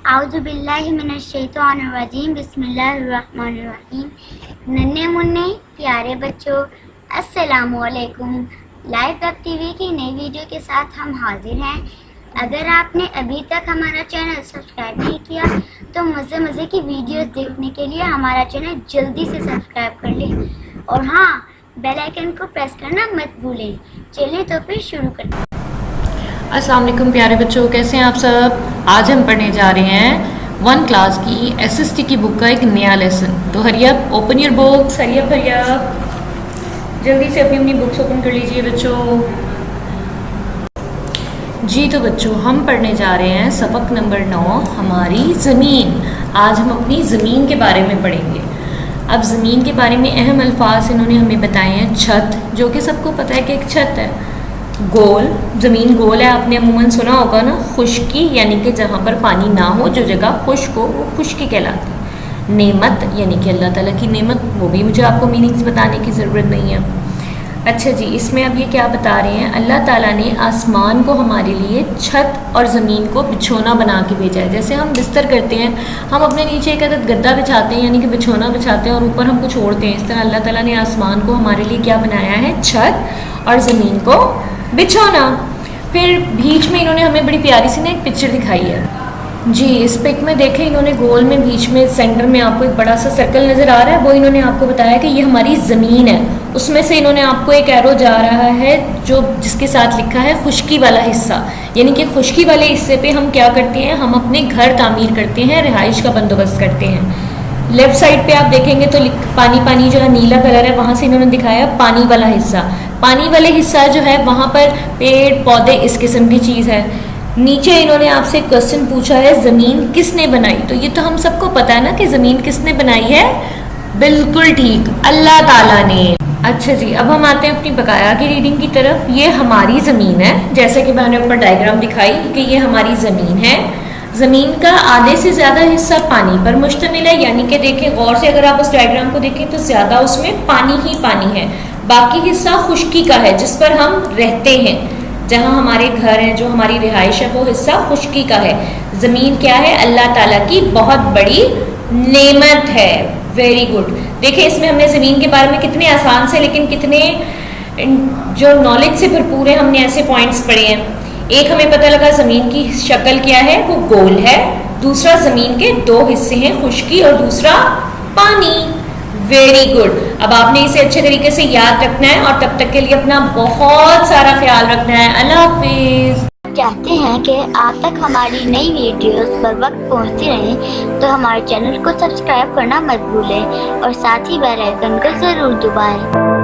आउज़ुबिल्लाहि मिनश्शैतानिर्रजीम बिस्मिल्लाहिर्रहमानिर्रहीम। नन्हे मुन्ने प्यारे बच्चों, अस्सलामु अलैकुम। लाइव वेब टीवी की नई वीडियो के साथ हम हाजिर हैं। अगर आपने अभी तक हमारा चैनल सब्सक्राइब नहीं किया तो मज़े की वीडियोस देखने के लिए हमारा चैनल जल्दी से सब्सक्राइब कर लें और हाँ, बेल आइकन को प्रेस करना मत भूलें। चलिए तो फिर शुरू करते हैं। अस्सलाम वालेकुम प्यारे बच्चों, कैसे हैं आप सब। आज हम पढ़ने जा रहे हैं 1 क्लास की एसएसटी की बुक का एक नया लेसन। तो हरियप ओपन योर बुक्स, हरियप जल्दी से अपनी बुक्स ओपन कर लीजिए बच्चों। जी तो बच्चों, हम पढ़ने जा रहे हैं सबक नंबर 9, हमारी ज़मीन। आज हम अपनी ज़मीन के बारे में पढ़ेंगे। अब ज़मीन के बारे में अहम अल्फाज इन्होंने हमें बताए हैं। छत, जो कि सबको पता है कि एक छत है। गोल, ज़मीन गोल है, आपने अमूमन सुना होगा ना। खुश्की, यानी कि जहाँ पर पानी ना हो, जो जगह खुश्क हो, वो खुश्की कहलाती है। नेमत, यानी कि अल्लाह ताला की नेमत, वो भी मुझे आपको मीनिंग्स बताने की ज़रूरत नहीं है। अच्छा जी, इसमें अब ये क्या बता रहे हैं, अल्लाह ताला ने आसमान को हमारे लिए छत और ज़मीन को बिछोना बना के भेजा है। जैसे हम बिस्तर करते हैं, हम अपने नीचे एक अदद गद्दा बिछाते हैं, यानी कि बिछोना बिछाते हैं और ऊपर हम कुछ ओढ़ते हैं। इस तरह अल्लाह ताला ने आसमान को हमारे लिए क्या बनाया है, छत और ज़मीन को बिछोना। फिर बीच में इन्होंने हमें बड़ी प्यारी सी ना एक पिक्चर दिखाई है जी। इस पिक में देखें, इन्होंने गोल में बीच में सेंटर में आपको एक बड़ा सा सर्कल नज़र आ रहा है। वो इन्होंने आपको बताया कि ये हमारी ज़मीन है। उसमें से इन्होंने आपको एक एरो जा रहा है जो जिसके साथ लिखा है खुश्की वाला हिस्सा, यानी कि खुश्की वाले हिस्से पे हम क्या करते हैं, हम अपने घर तामीर करते हैं, रिहाइश का बंदोबस्त करते हैं। लेफ़्ट साइड पे आप देखेंगे तो पानी पानी जो है, नीला कलर है, वहाँ से इन्होंने दिखाया पानी वाला हिस्सा। पानी वाले हिस्सा जो है वहाँ पर पेड़ पौधे इस किस्म की चीज़ है। नीचे इन्होंने आपसे क्वेश्चन पूछा है, ज़मीन किसने बनाई। तो ये तो हम सबको पता है ना कि ज़मीन किसने बनाई है, बिल्कुल ठीक, अल्लाह ताला ने। अच्छा जी, अब हम आते हैं अपनी बकाया की रीडिंग की तरफ। ये हमारी ज़मीन है, जैसे कि मैंने ऊपर डायग्राम दिखाई कि ये हमारी ज़मीन है। ज़मीन का आधे से ज़्यादा हिस्सा पानी पर मुश्तमिल है, यानी कि देखें गौर से, अगर आप उस डायग्राम को देखें तो ज़्यादा उसमें पानी ही पानी है। बाकी हिस्सा खुश्की का है, जिस पर हम रहते हैं, जहाँ हमारे घर हैं, जो हमारी रिहाइश है, वो हिस्सा खुश्की का है। ज़मीन क्या है, अल्लाह ताला की बहुत बड़ी नेमत है। Very good. देखिए इसमें हमने ज़मीन के बारे में कितने आसान से लेकिन कितने जो नॉलेज से भरपूर है, हमने ऐसे पॉइंट्स पढ़े हैं। एक हमें पता लगा ज़मीन की शक्ल क्या है, वो गोल है। दूसरा, ज़मीन के 2 हिस्से हैं, खुश्की और दूसरा पानी। Very good. अब आपने इसे अच्छे तरीके से याद रखना है और तब तक के लिए अपना बहुत सारा ख्याल रखना है। अल्लाह हाफिज। चाहते हैं कि आप तक हमारी नई वीडियोस बर वक्त पहुंचती रहें तो हमारे चैनल को सब्सक्राइब करना मत भूलें और साथ ही बेल आइकन को ज़रूर दबाएं।